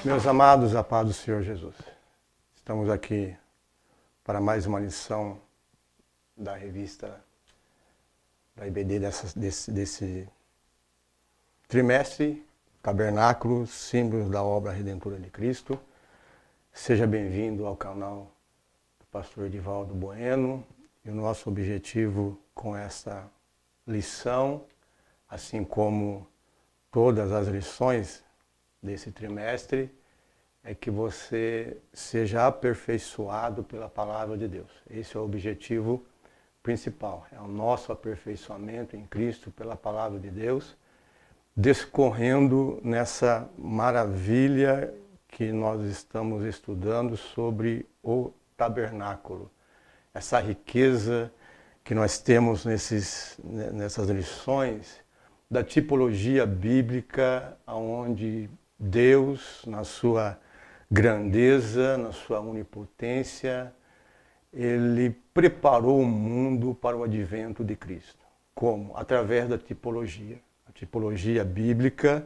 Meus amados, a paz do Senhor Jesus. Estamos aqui para mais uma lição da revista da IBD desse trimestre, Tabernáculo, Símbolos da Obra Redentora de Cristo. Seja bem-vindo ao canal do pastor Edivaldo Bueno. E o nosso objetivo com essa lição, assim como todas as lições desse trimestre, é que você seja aperfeiçoado pela palavra de Deus. Esse é o objetivo principal, é o nosso aperfeiçoamento em Cristo pela palavra de Deus, discorrendo nessa maravilha que nós estamos estudando sobre o tabernáculo. Essa riqueza que nós temos nessas lições da tipologia bíblica, onde Deus, na sua grandeza, na sua onipotência, Ele preparou o mundo para o advento de Cristo. Como? Através da tipologia. A tipologia bíblica,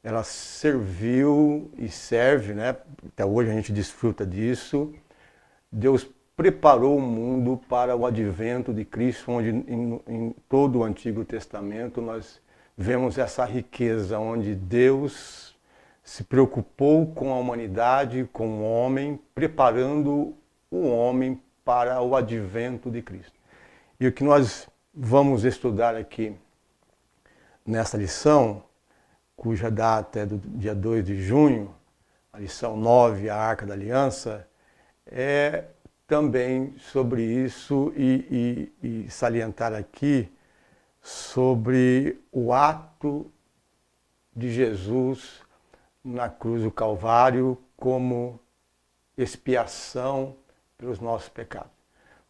ela serviu e serve, né? Até hoje a gente desfruta disso. Deus preparou o mundo para o advento de Cristo, onde em todo o Antigo Testamento nós vemos essa riqueza, onde Deus se preocupou com a humanidade, com o homem, preparando o homem para o advento de Cristo. E o que nós vamos estudar aqui nessa lição, cuja data é do dia 2 de junho, a lição 9, a Arca da Aliança, é também sobre isso e salientar aqui sobre o ato de Jesus na cruz do Calvário como expiação pelos nossos pecados.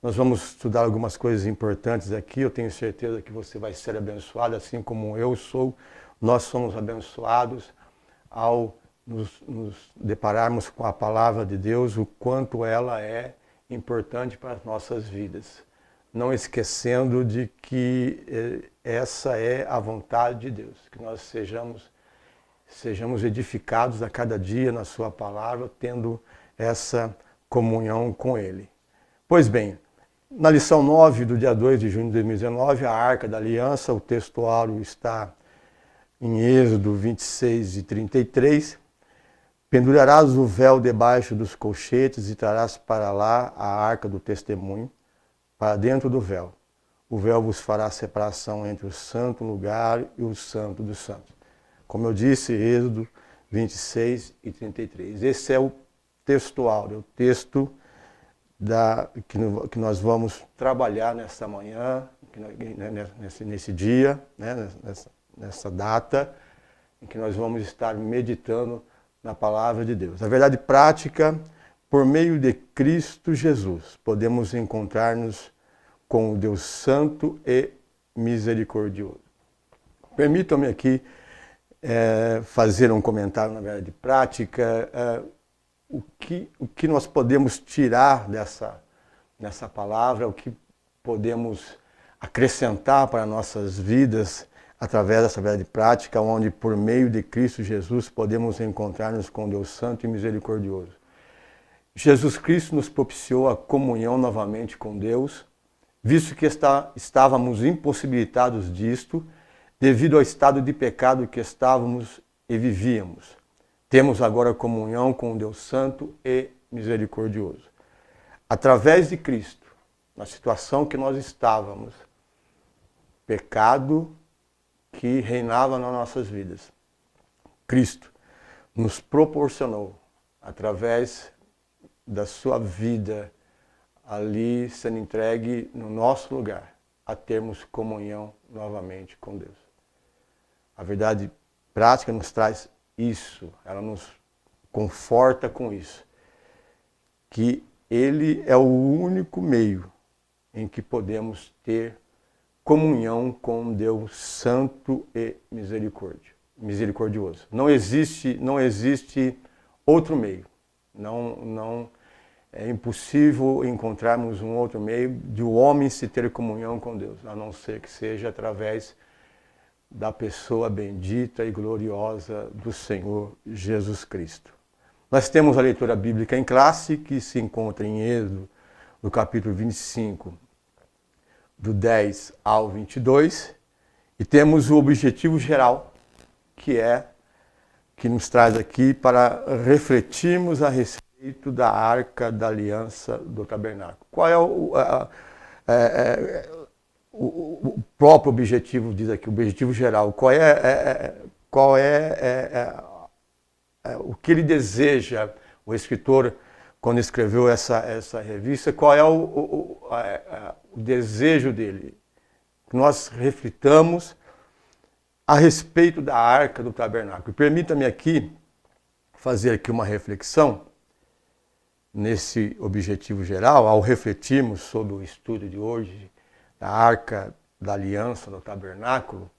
Nós vamos estudar algumas coisas importantes aqui, eu tenho certeza que você vai ser abençoado, assim como eu sou. Nós somos abençoados ao nos depararmos com a palavra de Deus, o quanto ela é importante para as nossas vidas. Não esquecendo de que essa é a vontade de Deus, que nós sejamos edificados a cada dia na sua palavra, tendo essa comunhão com Ele. Pois bem, na lição 9 do dia 2 de junho de 2019, a Arca da Aliança, o textuário está em Êxodo 26 e 33, pendurarás o véu debaixo dos colchetes e trarás para lá a Arca do Testemunho, para dentro do véu. O véu vos fará separação entre o santo lugar e o santo dos santos. Como eu disse, Êxodo 26 e 33. Esse é o textual, o texto que nós vamos trabalhar nessa manhã, nesse dia, né, nessa data, em que nós vamos estar meditando na palavra de Deus. A verdade prática, por meio de Cristo Jesus, podemos encontrar-nos com o Deus Santo e Misericordioso. Permitam-me aqui fazer um comentário na verdade prática, o que nós podemos tirar dessa palavra, o que podemos acrescentar para nossas vidas através dessa verdade prática, onde por meio de Cristo Jesus podemos encontrar-nos com Deus Santo e Misericordioso. Jesus Cristo nos propiciou a comunhão novamente com Deus, visto que estávamos impossibilitados disto, devido ao estado de pecado que estávamos e vivíamos. Temos agora comunhão com Deus Santo e Misericordioso. Através de Cristo, na situação que nós estávamos, pecado que reinava nas nossas vidas, Cristo nos proporcionou, através da sua vida ali sendo entregue no nosso lugar, a termos comunhão novamente com Deus. A verdade prática nos traz isso, ela nos conforta com isso, que Ele é o único meio em que podemos ter comunhão com Deus Santo e misericordioso. Não existe outro meio. Não é impossível encontrarmos um outro meio de o homem se ter comunhão com Deus, a não ser que seja através da pessoa bendita e gloriosa do Senhor Jesus Cristo. Nós temos a leitura bíblica em classe, que se encontra em Êxodo, no capítulo 25, do 10 ao 22, e temos o objetivo geral, que nos traz aqui para refletirmos a respeito da Arca da Aliança do Tabernáculo. Qual é o próprio objetivo, diz aqui, o objetivo geral? Qual é o que ele deseja, o escritor, quando escreveu essa revista, qual é o desejo dele? Que nós reflitamos a respeito da Arca do Tabernáculo. Permita-me aqui fazer aqui uma reflexão nesse objetivo geral, ao refletirmos sobre o estudo de hoje, da Arca da Aliança no Tabernáculo,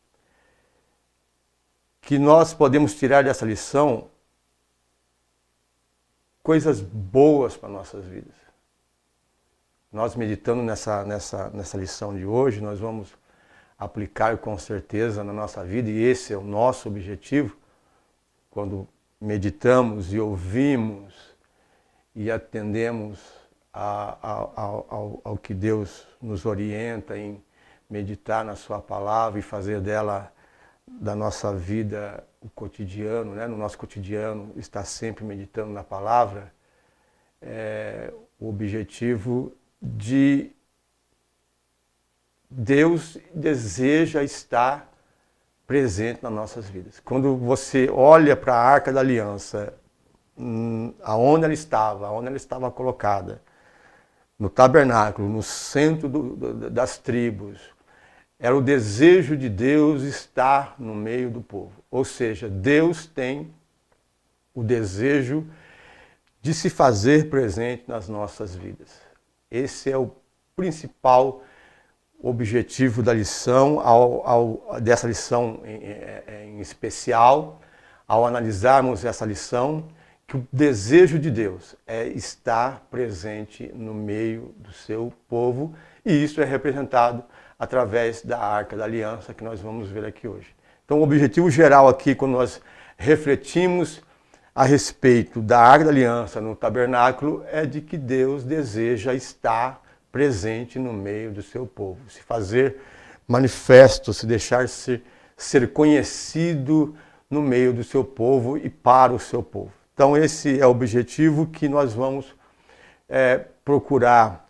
que nós podemos tirar dessa lição coisas boas para nossas vidas. Nós meditando nessa lição de hoje, nós vamos aplicar com certeza na nossa vida, e esse é o nosso objetivo, quando meditamos e ouvimos e atendemos ao que Deus nos orienta em meditar na sua palavra e fazer dela, da nossa vida, o cotidiano, né? No nosso cotidiano, estar sempre meditando na palavra, o objetivo de Deus deseja estar presente nas nossas vidas. Quando você olha para a Arca da Aliança, aonde ela estava colocada, no tabernáculo, no centro das tribos, era o desejo de Deus estar no meio do povo. Ou seja, Deus tem o desejo de se fazer presente nas nossas vidas. Esse é o principal objetivo da lição, dessa lição em especial, ao analisarmos essa lição, que o desejo de Deus é estar presente no meio do seu povo, e isso é representado através da Arca da Aliança, que nós vamos ver aqui hoje. Então, o objetivo geral aqui, quando nós refletimos a respeito da Arca da Aliança no tabernáculo, é de que Deus deseja estar presente no meio do seu povo, se fazer manifesto, se deixar ser conhecido no meio do seu povo e para o seu povo. Então, esse é o objetivo que nós vamos procurar,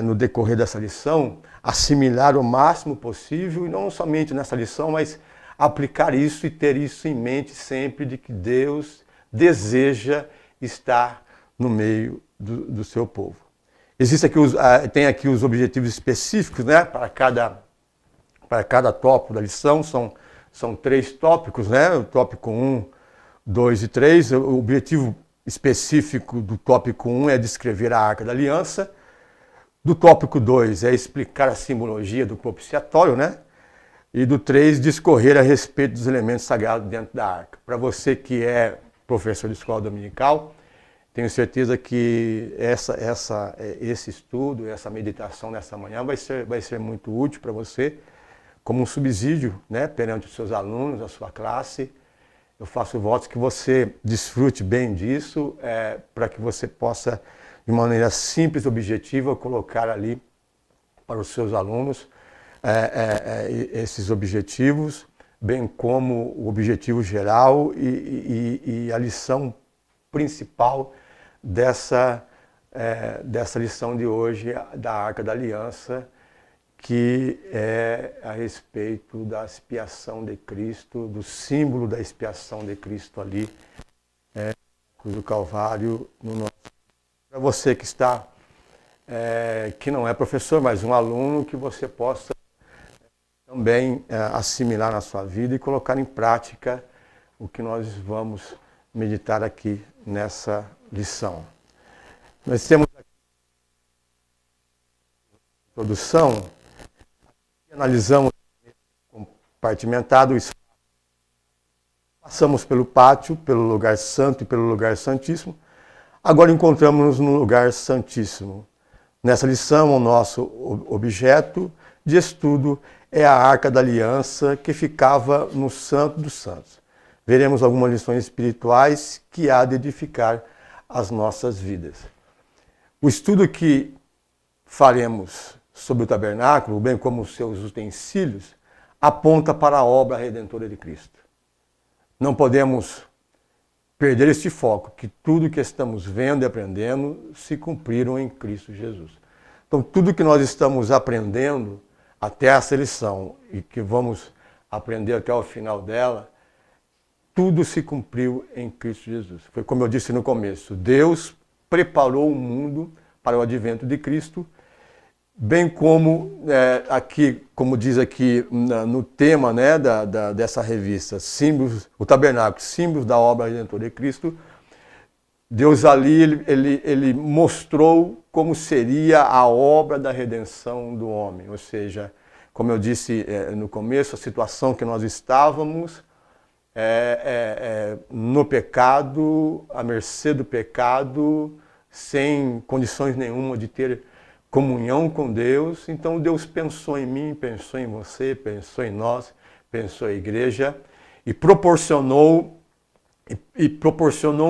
no decorrer dessa lição, assimilar o máximo possível, e não somente nessa lição, mas aplicar isso e ter isso em mente sempre, de que Deus deseja estar no meio do seu povo. Tem aqui os objetivos específicos, né, para cada tópico da lição, são 3 tópicos, né, o tópico 1, 2 e 3. O objetivo específico do tópico 1 é descrever a Arca da Aliança. Do tópico 2 é explicar a simbologia do propiciatório, né? E do 3, discorrer a respeito dos elementos sagrados dentro da arca. Para você que é professor de escola dominical, tenho certeza que esse estudo, essa meditação nessa manhã vai ser muito útil para você, como um subsídio, né, perante os seus alunos, a sua classe. Eu faço votos que você desfrute bem disso, para que você possa, de maneira simples e objetiva, colocar ali para os seus alunos esses objetivos, bem como o objetivo geral e a lição principal dessa lição de hoje, da Arca da Aliança, que é a respeito da expiação de Cristo, do símbolo da expiação de Cristo ali, cruz do Calvário, no nosso. Para você que está, que não é professor, mas um aluno, que você possa também assimilar na sua vida e colocar em prática o que nós vamos meditar aqui nessa lição. Nós temos aqui a introdução, analisamos compartimentado o espaço, passamos pelo pátio, pelo lugar santo e pelo lugar santíssimo. Agora encontramos-nos no lugar santíssimo. Nessa lição, o nosso objeto de estudo é a Arca da Aliança, que ficava no Santo dos Santos. veremos algumas lições espirituais que há de edificar as nossas vidas. O estudo que faremos sobre o tabernáculo, bem como os seus utensílios, aponta para a obra redentora de Cristo. Não podemos perder este foco, que tudo que estamos vendo e aprendendo se cumpriram em Cristo Jesus. Então, tudo que nós estamos aprendendo até essa lição e que vamos aprender até o final dela, tudo se cumpriu em Cristo Jesus. Foi como eu disse no começo, Deus preparou o mundo para o advento de Cristo, bem como aqui, como diz aqui no tema, né, dessa revista, símbolos, o tabernáculo, símbolos da obra redentora de Cristo, Deus ali, ele mostrou como seria a obra da redenção do homem. Ou seja, como eu disse no começo, a situação que nós estávamos no pecado, à mercê do pecado, sem condições nenhuma de ter comunhão com Deus. Então Deus pensou em mim, pensou em você, pensou em nós, pensou em igreja e proporcionou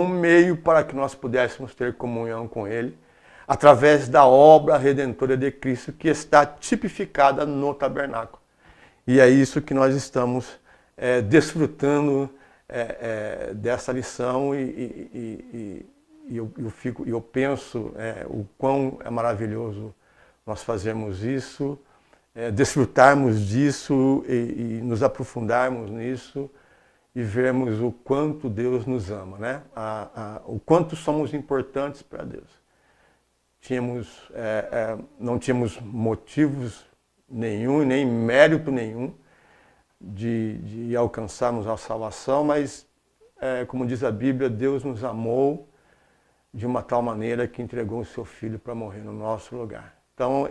um meio para que nós pudéssemos ter comunhão com Ele através da obra redentora de Cristo que está tipificada no tabernáculo. E é isso que nós estamos desfrutando dessa lição e eu penso o quão é maravilhoso nós fazermos isso, desfrutarmos disso e nos aprofundarmos nisso e vermos o quanto Deus nos ama, né? O quanto somos importantes para Deus. Não tínhamos motivos nenhum, nem mérito nenhum de alcançarmos a salvação, mas, como diz a Bíblia, Deus nos amou de uma tal maneira que entregou o seu Filho para morrer no nosso lugar. Então,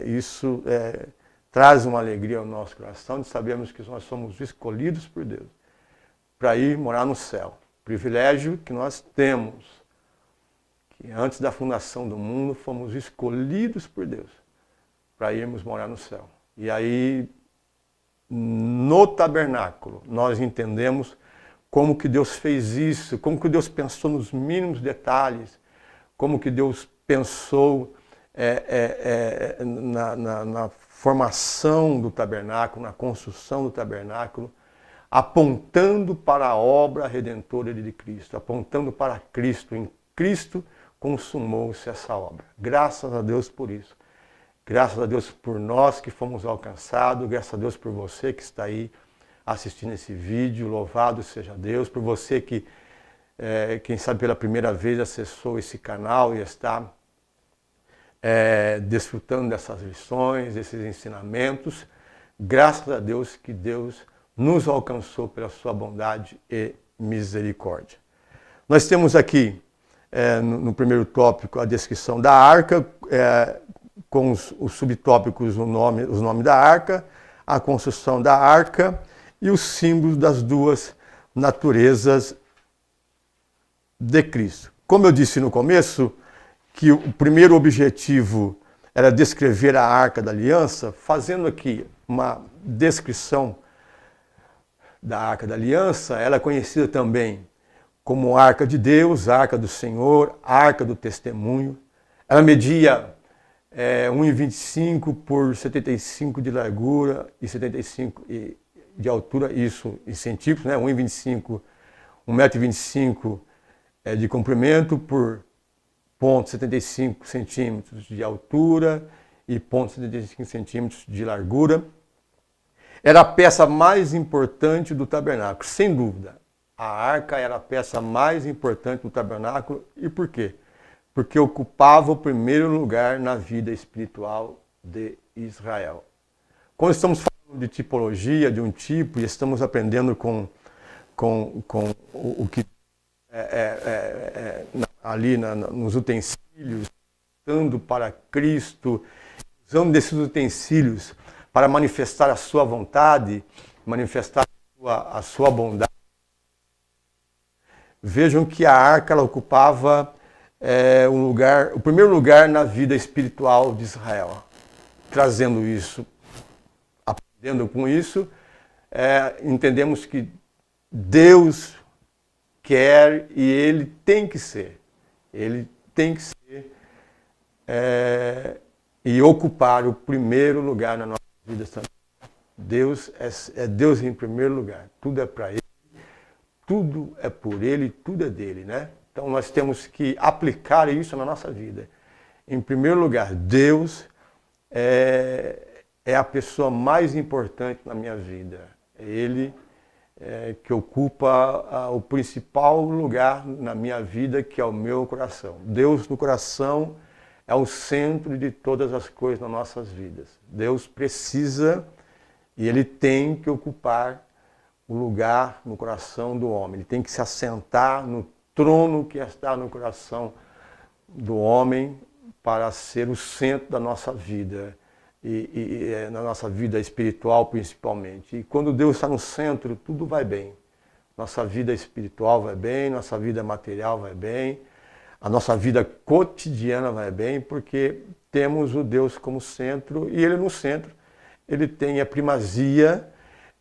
isso traz uma alegria ao nosso coração de sabermos que nós somos escolhidos por Deus para ir morar no céu. Privilégio que nós temos, que antes da fundação do mundo fomos escolhidos por Deus para irmos morar no céu. E aí, no tabernáculo, nós entendemos como que Deus fez isso, como que Deus pensou nos mínimos detalhes, como que Deus pensou na formação do tabernáculo, na construção do tabernáculo, apontando para a obra redentora de Cristo, apontando para Cristo. Em Cristo consumou-se essa obra. Graças a Deus por isso. Graças a Deus por nós que fomos alcançados, graças a Deus por você que está aí assistindo esse vídeo, louvado seja Deus, por você que, quem sabe pela primeira vez acessou esse canal e está desfrutando dessas lições, desses ensinamentos. Graças a Deus que Deus nos alcançou pela sua bondade e misericórdia. Nós temos aqui, no primeiro tópico, a descrição da arca, com os subtópicos, os nomes da arca, a construção da arca e os símbolos das duas naturezas de Cristo. Como eu disse no começo, que o primeiro objetivo era descrever a Arca da Aliança, fazendo aqui uma descrição da Arca da Aliança. Ela é conhecida também como Arca de Deus, Arca do Senhor, Arca do Testemunho. Ela media 1,25 por 75 de largura e 75 de altura, isso em centímetros, né? 1,25 1,25 m de comprimento por 0,75 centímetros de altura e 0,75 centímetros de largura. Era a peça mais importante do tabernáculo, sem dúvida. A arca era a peça mais importante do tabernáculo. E por quê? Porque ocupava o primeiro lugar na vida espiritual de Israel. Quando estamos falando de tipologia, de um tipo, e estamos aprendendo com o que ali nos utensílios, dando para Cristo, usando desses utensílios para manifestar a sua vontade, manifestar a sua bondade. Vejam que a arca ela ocupava o primeiro lugar na vida espiritual de Israel. Trazendo isso, aprendendo com isso, entendemos que Deus quer e Ele tem que ser. Ele tem que ser e ocupar o primeiro lugar na nossa vida também. Deus é Deus em primeiro lugar. Tudo é para Ele, tudo é por Ele, tudo é dele, né? Então nós temos que aplicar isso na nossa vida. Em primeiro lugar, Deus é a pessoa mais importante na minha vida. É Ele que ocupa o principal lugar na minha vida, que é o meu coração. Deus no coração é o centro de todas as coisas nas nossas vidas. Deus precisa e Ele tem que ocupar o lugar no coração do homem. Ele tem que se assentar no trono que está no coração do homem para ser o centro da nossa vida. E na nossa vida espiritual principalmente. E quando Deus está no centro, tudo vai bem. Nossa vida espiritual vai bem, nossa vida material vai bem, a nossa vida cotidiana vai bem, porque temos o Deus como centro e Ele no centro. Ele tem a primazia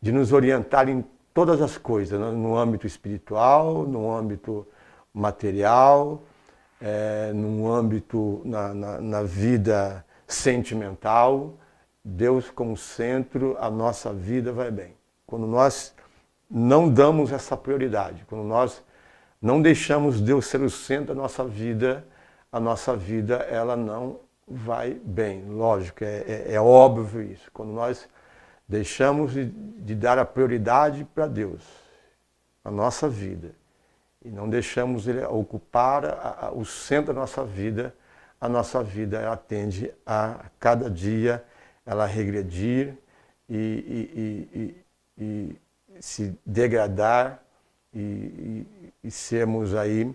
de nos orientar em todas as coisas, no âmbito espiritual, no âmbito material, no âmbito, na vida sentimental. Deus como centro, a nossa vida vai bem. Quando nós não damos essa prioridade, quando nós não deixamos Deus ser o centro da nossa vida, a nossa vida ela não vai bem. Lógico, é óbvio isso. Quando nós deixamos de dar a prioridade para Deus, a nossa vida, e não deixamos Ele ocupar o centro da nossa vida, a nossa vida ela tende a cada dia ela regredir e se degradar e sermos aí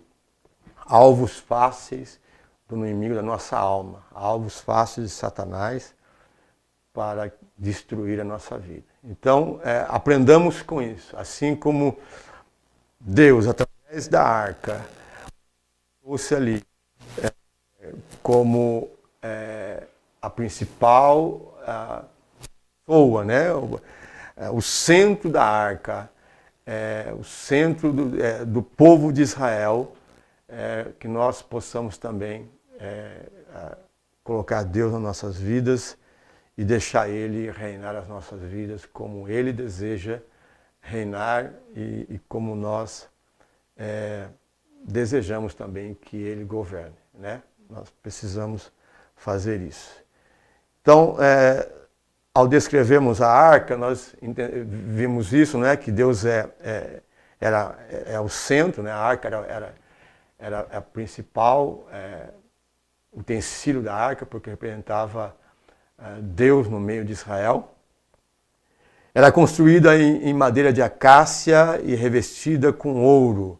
alvos fáceis do inimigo da nossa alma, alvos fáceis de Satanás para destruir a nossa vida. Então, aprendamos com isso. Assim como Deus, através da arca, trouxe ali como a principal pessoa, né? O centro da arca, o centro do povo de Israel, que nós possamos também colocar Deus nas nossas vidas e deixar Ele reinar as nossas vidas como Ele deseja reinar e como nós desejamos também que Ele governe, né? Nós precisamos fazer isso. Então, ao descrevermos a arca, nós vimos isso, né? Que Deus é o centro, né? A arca era a principal utensílio da arca, porque representava Deus no meio de Israel. Era construída em madeira de acácia e revestida com ouro.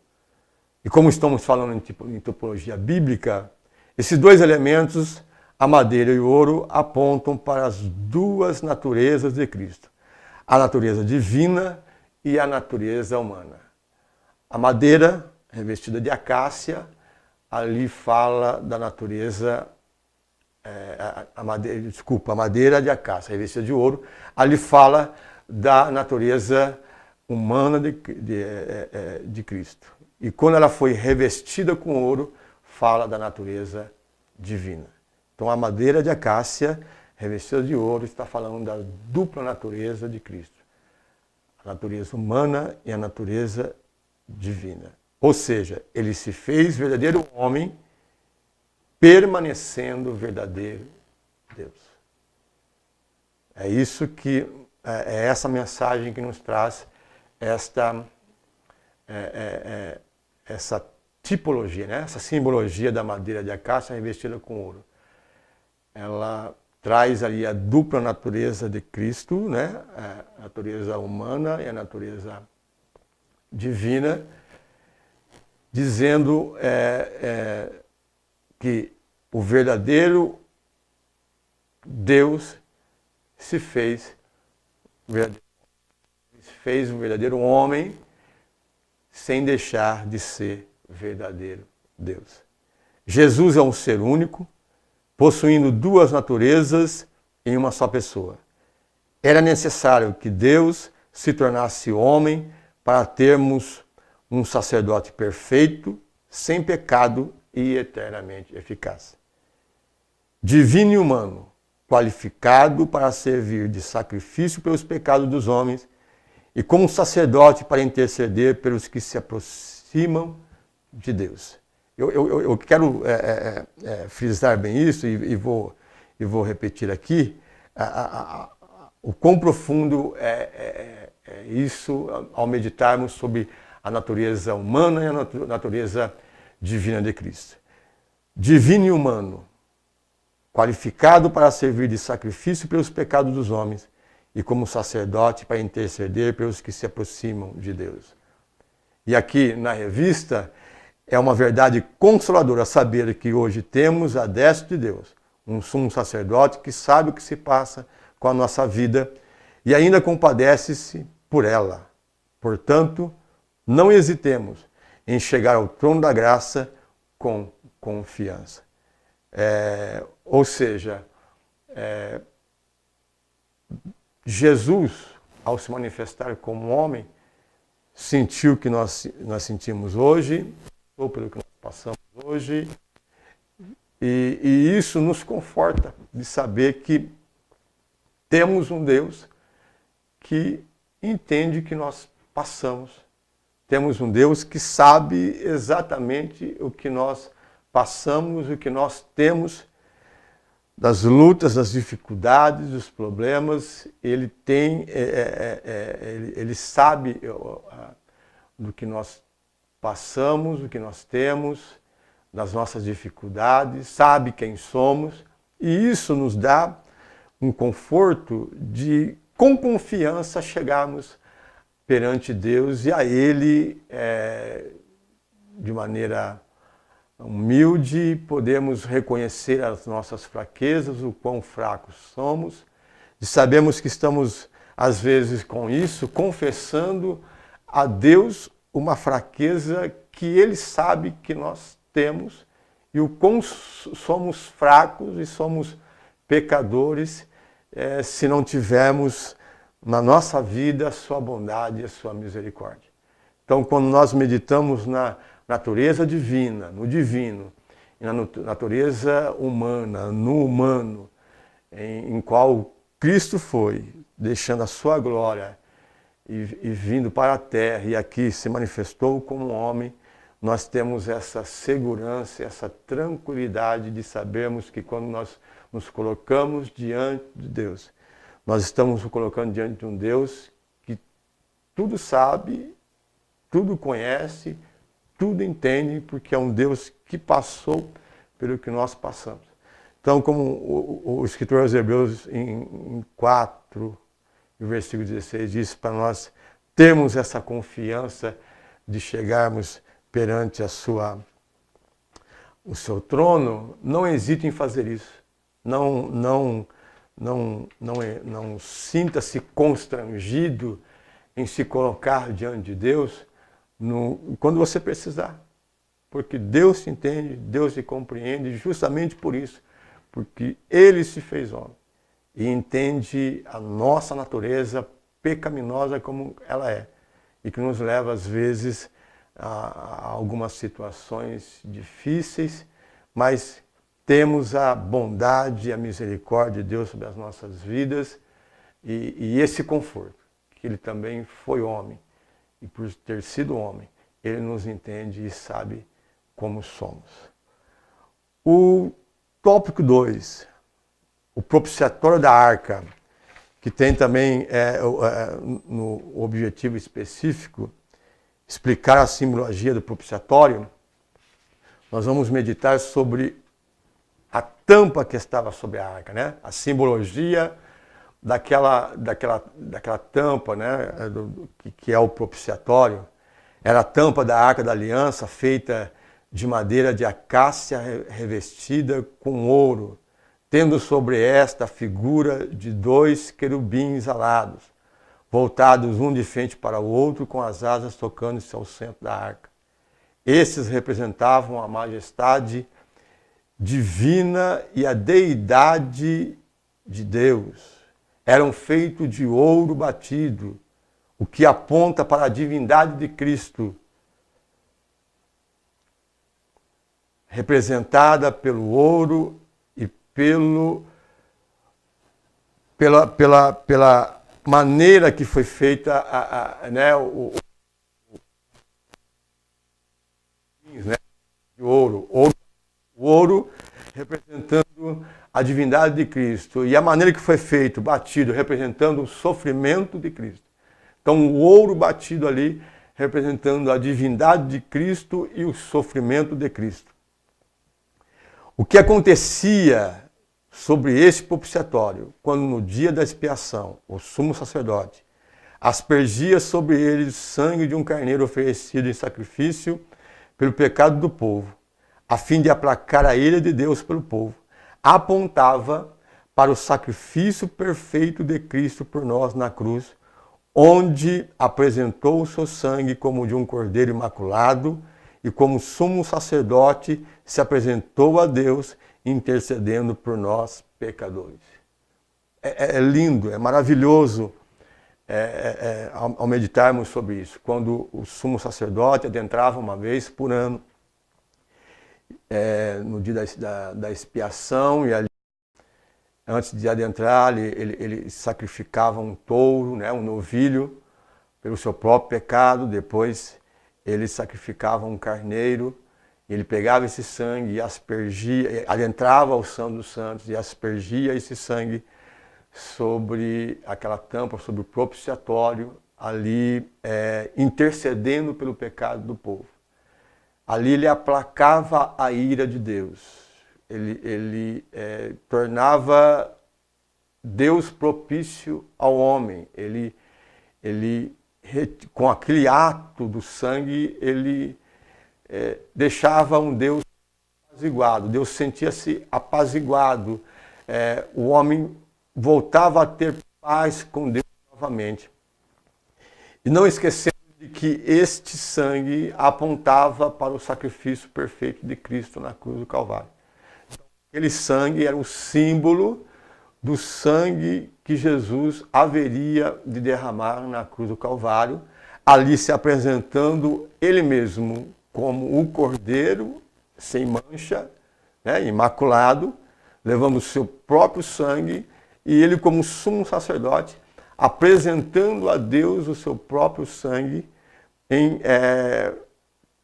E como estamos falando em topologia bíblica, esses dois elementos, a madeira e o ouro, apontam para as duas naturezas de Cristo. A natureza divina e a natureza humana. A madeira, revestida de acácia, ali fala da natureza, a madeira de acácia, revestida de ouro, ali fala da natureza humana de Cristo. E quando ela foi revestida com ouro, fala da natureza divina. Então a madeira de acácia, revestida de ouro, está falando da dupla natureza de Cristo. A natureza humana e a natureza divina. Ou seja, ele se fez verdadeiro homem, permanecendo verdadeiro Deus. É isso que, é essa mensagem que nos traz essa tipologia, né? Essa simbologia da madeira de acácia revestida com ouro. Ela traz ali a dupla natureza de Cristo, né? A natureza humana e a natureza divina, dizendo que o verdadeiro Deus se fez um verdadeiro homem sem deixar de ser verdadeiro Deus. Jesus é um ser único, possuindo duas naturezas em uma só pessoa. Era necessário que Deus se tornasse homem para termos um sacerdote perfeito, sem pecado e eternamente eficaz. Divino e humano, qualificado para servir de sacrifício pelos pecados dos homens e como sacerdote para interceder pelos que se aproximam de Deus. Eu quero frisar bem isso e vou repetir aqui o quão profundo é isso ao meditarmos sobre a natureza humana e a natureza divina de Cristo. Divino e humano, qualificado para servir de sacrifício pelos pecados dos homens e como sacerdote para interceder pelos que se aproximam de Deus. E aqui na revista é uma verdade consoladora saber que hoje temos a destra de Deus um sumo sacerdote que sabe o que se passa com a nossa vida e ainda compadece-se por ela. Portanto, não hesitemos em chegar ao trono da graça com confiança. Ou seja, Jesus, ao se manifestar como homem, sentiu o que nós sentimos hoje, ou pelo que nós passamos hoje, e isso nos conforta de saber que temos um Deus que entende o que nós passamos. Temos um Deus que sabe exatamente o que nós passamos, o que nós temos, das lutas, das dificuldades, dos problemas. Ele tem, ele sabe do que nós passamos, do que nós temos, das nossas dificuldades, sabe quem somos, e isso nos dá um conforto de, com confiança, chegarmos perante Deus e a Ele, de maneira humilde, podemos reconhecer as nossas fraquezas, o quão fracos somos, e sabemos que estamos, às vezes, com isso, confessando a Deus uma fraqueza que Ele sabe que nós temos e o quão somos fracos e somos pecadores se não tivermos na nossa vida a sua bondade e a sua misericórdia. Então, quando nós meditamos na natureza divina, no divino, e na natureza humana, no humano, em qual Cristo foi, deixando a sua glória e vindo para a terra e aqui se manifestou como homem, nós temos essa segurança, essa tranquilidade de sabermos que quando nós nos colocamos diante de Deus, nós estamos nos colocando diante de um Deus que tudo sabe, tudo conhece, tudo entende, porque é um Deus que passou pelo que nós passamos. Então, como o escritor aos Hebreus, em 4, no versículo 16, diz para nós termos essa confiança de chegarmos perante o seu trono, não hesite em fazer isso. Não sinta-se constrangido em se colocar diante de Deus quando você precisar. Porque Deus te entende, Deus te compreende justamente por isso. Porque Ele se fez homem e entende a nossa natureza pecaminosa como ela é. E que nos leva, às vezes, a algumas situações difíceis, mas temos a bondade e a misericórdia de Deus sobre as nossas vidas e esse conforto, que Ele também foi homem. E por ter sido homem, Ele nos entende e sabe como somos. O tópico 2, o propiciatório da arca, que tem também no objetivo específico explicar a simbologia do propiciatório, nós vamos meditar sobre a tampa que estava sobre a arca, né? A simbologia daquela tampa, né? Que é o propiciatório. Era a tampa da arca da aliança, feita de madeira de acácia revestida com ouro, tendo sobre esta a figura de 2 querubins alados, voltados um de frente para o outro, com as asas tocando-se ao centro da arca. Esses representavam a majestade divina e a deidade de Deus. Eram feitos de ouro batido, o que aponta para a divindade de Cristo, representada pelo ouro e pela maneira que foi feita né, o ouro. O ouro representando a divindade de Cristo e a maneira que foi feito, batido, representando o sofrimento de Cristo. Então, o ouro batido ali representando a divindade de Cristo e o sofrimento de Cristo. O que acontecia sobre esse propiciatório, quando no dia da expiação, o sumo sacerdote aspergia sobre ele o sangue de um carneiro oferecido em sacrifício pelo pecado do povo, a fim de aplacar a ira de Deus pelo povo, apontava para o sacrifício perfeito de Cristo por nós na cruz, onde apresentou o seu sangue como de um cordeiro imaculado e como sumo sacerdote se apresentou a Deus intercedendo por nós pecadores. É lindo, é maravilhoso ao meditarmos sobre isso. Quando o sumo sacerdote adentrava uma vez por ano, no dia da expiação, e ali, antes de adentrar, ele sacrificava um touro, né, um novilho, pelo seu próprio pecado. Depois ele sacrificava um carneiro, ele pegava esse sangue e aspergia, adentrava ao Santo dos Santos e aspergia esse sangue sobre aquela tampa, sobre o propiciatório, ali intercedendo pelo pecado do povo. Ali ele aplacava a ira de Deus. Ele tornava Deus propício ao homem. Ele, com aquele ato do sangue, ele deixava um Deus apaziguado. Deus sentia-se apaziguado. O homem voltava a ter paz com Deus novamente. E não esquecendo de que este sangue apontava para o sacrifício perfeito de Cristo na cruz do Calvário. Então, aquele sangue era um símbolo do sangue que Jesus haveria de derramar na cruz do Calvário, ali se apresentando ele mesmo como o cordeiro sem mancha, né, imaculado, levando o seu próprio sangue, e ele como sumo sacerdote, apresentando a Deus o seu próprio sangue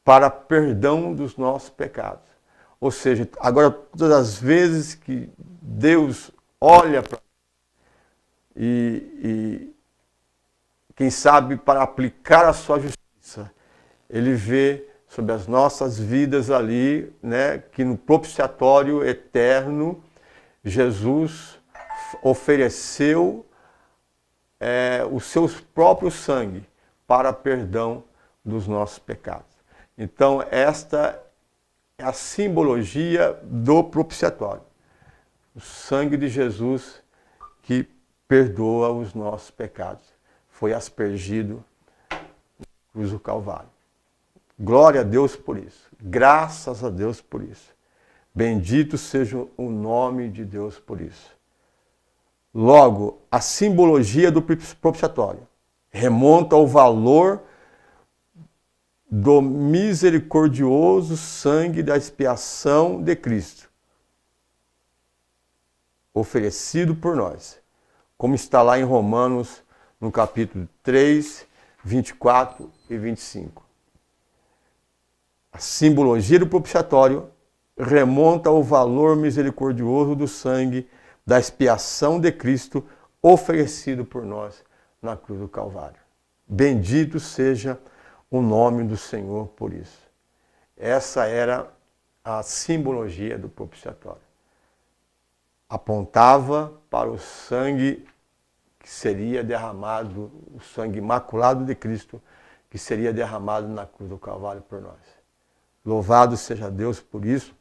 para perdão dos nossos pecados. Ou seja, agora todas as vezes que Deus olha para e quem sabe para aplicar a sua justiça, ele vê sobre as nossas vidas ali, né, que no propiciatório eterno Jesus ofereceu o seu próprio sangue para perdão dos nossos pecados. Então, esta é a simbologia do propiciatório. O sangue de Jesus que perdoa os nossos pecados. Foi aspergido na cruz do Calvário. Glória a Deus por isso. Graças a Deus por isso. Bendito seja o nome de Deus por isso. Logo, a simbologia do propiciatório remonta ao valor do misericordioso sangue da expiação de Cristo, oferecido por nós, como está lá em Romanos, no capítulo 3, 24 e 25. A simbologia do propiciatório remonta ao valor misericordioso do sangue da expiação de Cristo oferecido por nós na cruz do Calvário. Bendito seja o nome do Senhor por isso. Essa era a simbologia do propiciatório. Apontava para o sangue que seria derramado, o sangue imaculado de Cristo, que seria derramado na cruz do Calvário por nós. Louvado seja Deus por isso,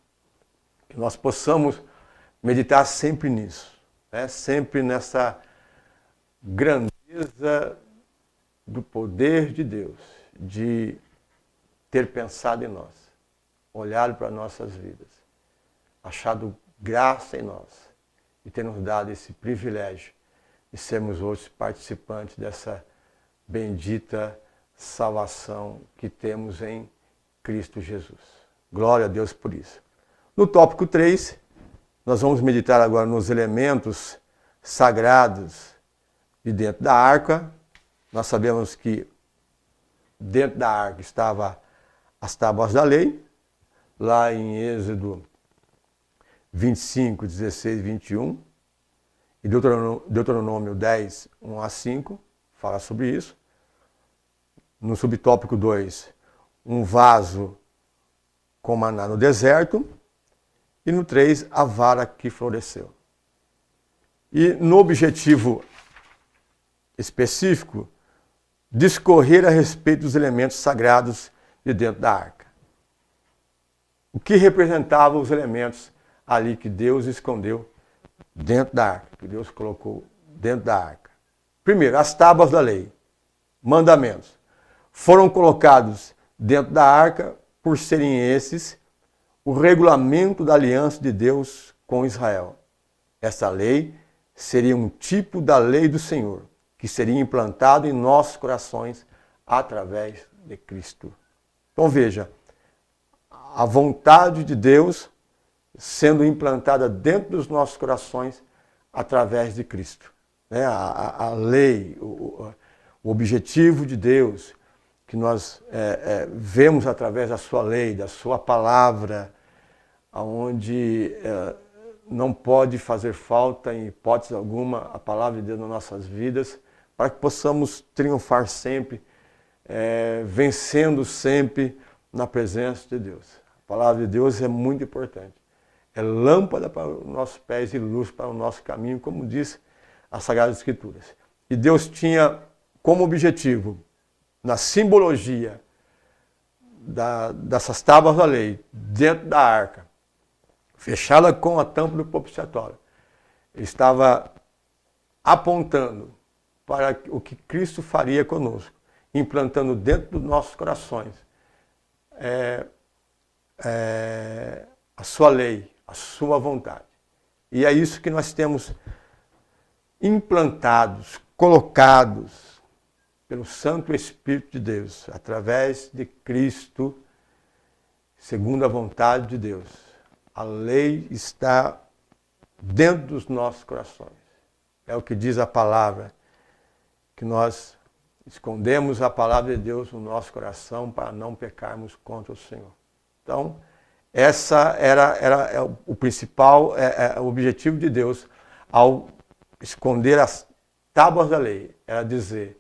que nós possamos meditar sempre nisso, né? Sempre nessa grandeza do poder de Deus, de ter pensado em nós, olhado para nossas vidas, achado graça em nós e ter nos dado esse privilégio de sermos hoje participantes dessa bendita salvação que temos em Cristo Jesus. Glória a Deus por isso. No tópico 3, nós vamos meditar agora nos elementos sagrados de dentro da arca. Nós sabemos que dentro da arca estavam as tábuas da lei, lá em Êxodo 25, 16 e 21, e Deuteronômio 10, 1 a 5, fala sobre isso. No subtópico 2, um vaso com maná no deserto, e no 3, a vara que floresceu. E no objetivo específico, discorrer a respeito dos elementos sagrados de dentro da arca. O que representavam os elementos ali que Deus escondeu dentro da arca, que Deus colocou dentro da arca. Primeiro, as tábuas da lei, mandamentos, foram colocados dentro da arca por serem esses o regulamento da aliança de Deus com Israel. Essa lei seria um tipo da lei do Senhor, que seria implantado em nossos corações através de Cristo. Então veja, a vontade de Deus sendo implantada dentro dos nossos corações através de Cristo. A lei, o objetivo de Deus, que nós vemos através da sua lei, da sua palavra, onde não pode fazer falta, em hipótese alguma, a palavra de Deus nas nossas vidas, para que possamos triunfar sempre, vencendo sempre na presença de Deus. A palavra de Deus é muito importante. É lâmpada para os nossos pés e luz para o nosso caminho, como diz as Sagradas Escrituras. E Deus tinha como objetivo, na simbologia dessas tábuas da lei, dentro da arca, fechada com a tampa do propiciatório, ele estava apontando para o que Cristo faria conosco, implantando dentro dos nossos corações a sua lei, a sua vontade. E é isso que nós temos implantados, colocados pelo Santo Espírito de Deus, através de Cristo, segundo a vontade de Deus. A lei está dentro dos nossos corações. É o que diz a palavra, que nós escondemos a palavra de Deus no nosso coração para não pecarmos contra o Senhor. Então, essa era o principal o objetivo de Deus ao esconder as tábuas da lei. Era dizer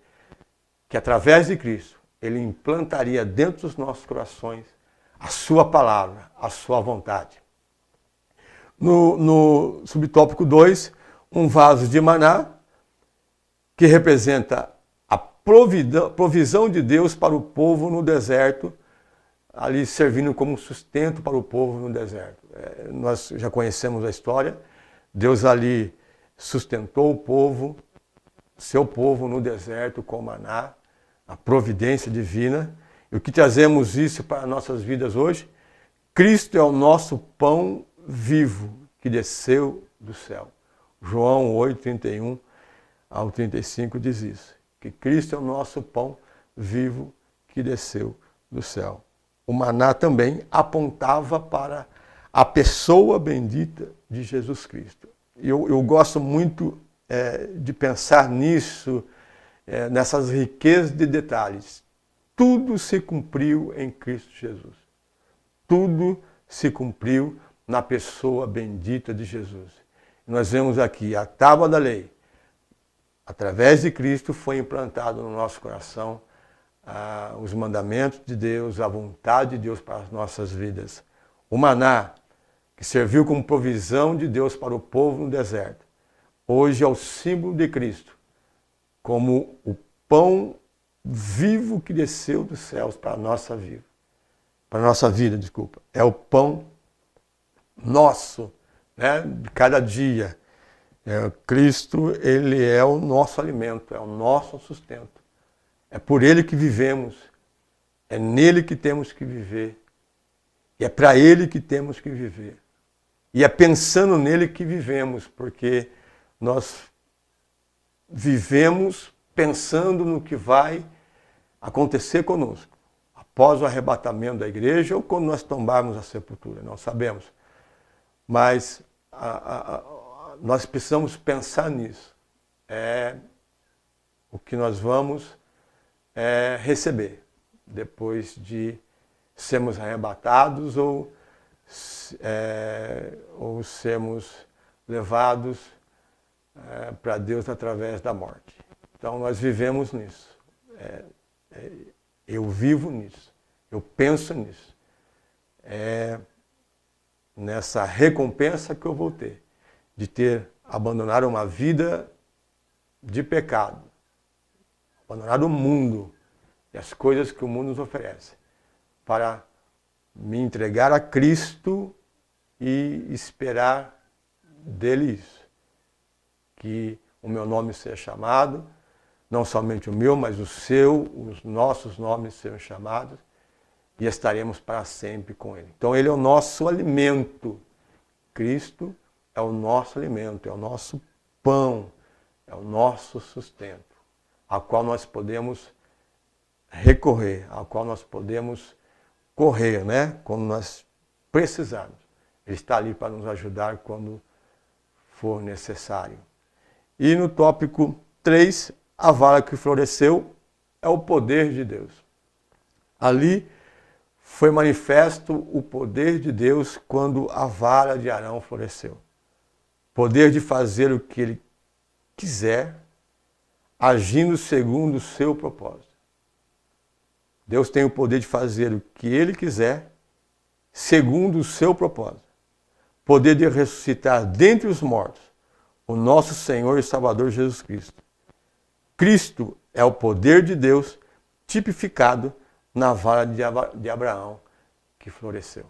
que através de Cristo, Ele implantaria dentro dos nossos corações a sua palavra, a sua vontade. No subtópico 2, um vaso de maná, que representa a provisão de Deus para o povo no deserto, ali servindo como sustento para o povo no deserto. Nós já conhecemos a história. Deus ali sustentou o povo, seu povo no deserto com maná, a providência divina. E o que trazemos isso para nossas vidas hoje? Cristo é o nosso pão vivo que desceu do céu. João 8, 31 ao 35 diz isso. Que Cristo é o nosso pão vivo que desceu do céu. O maná também apontava para a pessoa bendita de Jesus Cristo. Eu gosto muito de pensar nisso, nessas riquezas de detalhes. Tudo se cumpriu em Cristo Jesus. Tudo se cumpriu na pessoa bendita de Jesus. Nós vemos aqui a tábua da lei. Através de Cristo foi implantado no nosso coração os mandamentos de Deus, a vontade de Deus para as nossas vidas. O maná, que serviu como provisão de Deus para o povo no deserto, hoje é o símbolo de Cristo, como o pão vivo que desceu dos céus para a nossa vida. É o pão nosso, de cada dia. Cristo, Ele é o nosso alimento, é o nosso sustento. É por Ele que vivemos, é nele que temos que viver, e é para Ele que temos que viver. E é pensando nele que vivemos, porque nós vivemos pensando no que vai acontecer conosco após o arrebatamento da igreja ou quando nós tombarmos a sepultura, não sabemos. Mas nós precisamos pensar nisso. É o que nós vamos receber depois de sermos arrebatados ou sermos levados para Deus através da morte. Então nós vivemos nisso. Eu vivo nisso. Eu penso nisso. Nessa recompensa que eu vou ter de ter abandonado uma vida de pecado, abandonado o mundo e as coisas que o mundo nos oferece, para me entregar a Cristo e esperar dele isso. Que o meu nome seja chamado, não somente o meu, mas o seu, os nossos nomes sejam chamados, e estaremos para sempre com ele. Então ele é o nosso alimento. Cristo é o nosso alimento, é o nosso pão, é o nosso sustento, ao qual nós podemos recorrer, ao qual nós podemos correr, né? Quando nós precisarmos. Ele está ali para nos ajudar quando for necessário. E no tópico 3, a vara que floresceu é o poder de Deus. Ali foi manifesto o poder de Deus quando a vara de Arão floresceu. Poder de fazer o que ele quiser, agindo segundo o seu propósito. Deus tem o poder de fazer o que ele quiser, segundo o seu propósito. Poder de ressuscitar dentre os mortos o nosso Senhor e Salvador Jesus Cristo. Cristo é o poder de Deus tipificado na vara de Abraão que floresceu.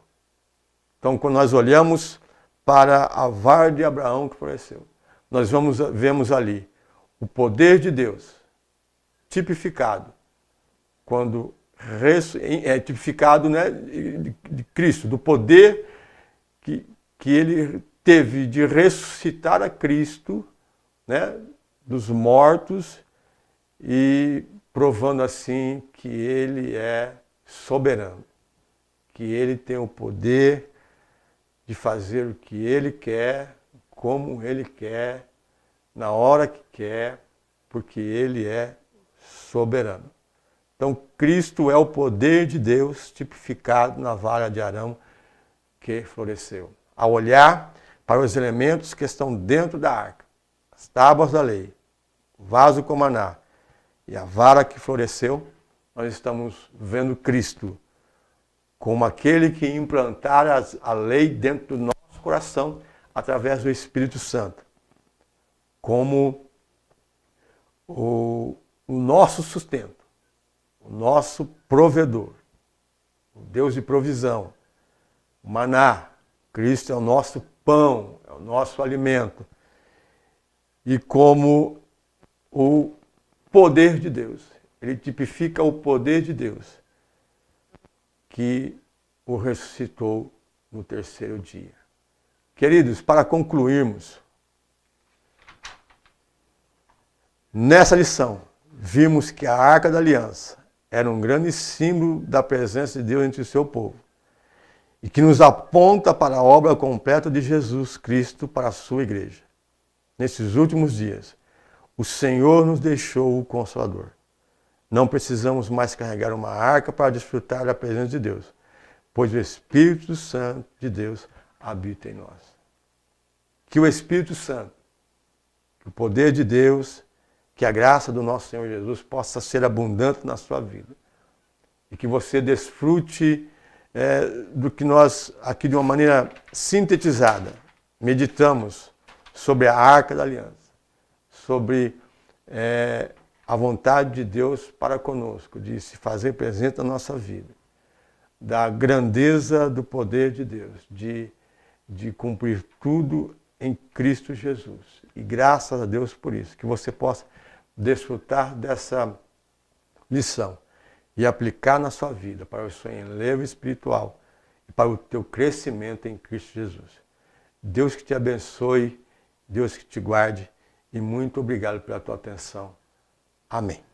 Então, quando nós olhamos para a vara de Abraão que floresceu, nós vemos ali o poder de Deus tipificado, quando tipificado, né, de Cristo, do poder que ele teve de ressuscitar a Cristo, né, dos mortos, e provando assim que ele é soberano, que ele tem o poder de fazer o que ele quer, como ele quer, na hora que quer, porque ele é soberano. Então Cristo é o poder de Deus tipificado na vara de Arão que floresceu. Ao olhar para os elementos que estão dentro da arca, as tábuas da lei, o vaso com maná e a vara que floresceu, nós estamos vendo Cristo como aquele que implantara a lei dentro do nosso coração através do Espírito Santo, como o nosso sustento, o nosso provedor, o Deus de provisão, o maná. Cristo é o nosso pão, é o nosso alimento. E como o poder de Deus, ele tipifica o poder de Deus, que o ressuscitou no terceiro dia. Queridos, para concluirmos, nessa lição, vimos que a Arca da Aliança era um grande símbolo da presença de Deus entre o seu povo e que nos aponta para a obra completa de Jesus Cristo para a sua igreja. Nesses últimos dias, o Senhor nos deixou o Consolador. Não precisamos mais carregar uma arca para desfrutar da presença de Deus, pois o Espírito Santo de Deus habita em nós. Que o Espírito Santo, que o poder de Deus, que a graça do nosso Senhor Jesus possa ser abundante na sua vida. E que você desfrute do que nós, aqui de uma maneira sintetizada, meditamos sobre a Arca da Aliança, sobre a vontade de Deus para conosco, de se fazer presente na nossa vida, da grandeza do poder de Deus, de cumprir tudo em Cristo Jesus. E graças a Deus por isso, que você possa desfrutar dessa lição e aplicar na sua vida para o seu enlevo espiritual e para o teu crescimento em Cristo Jesus. Deus que te abençoe, Deus que te guarde e muito obrigado pela tua atenção. Amém.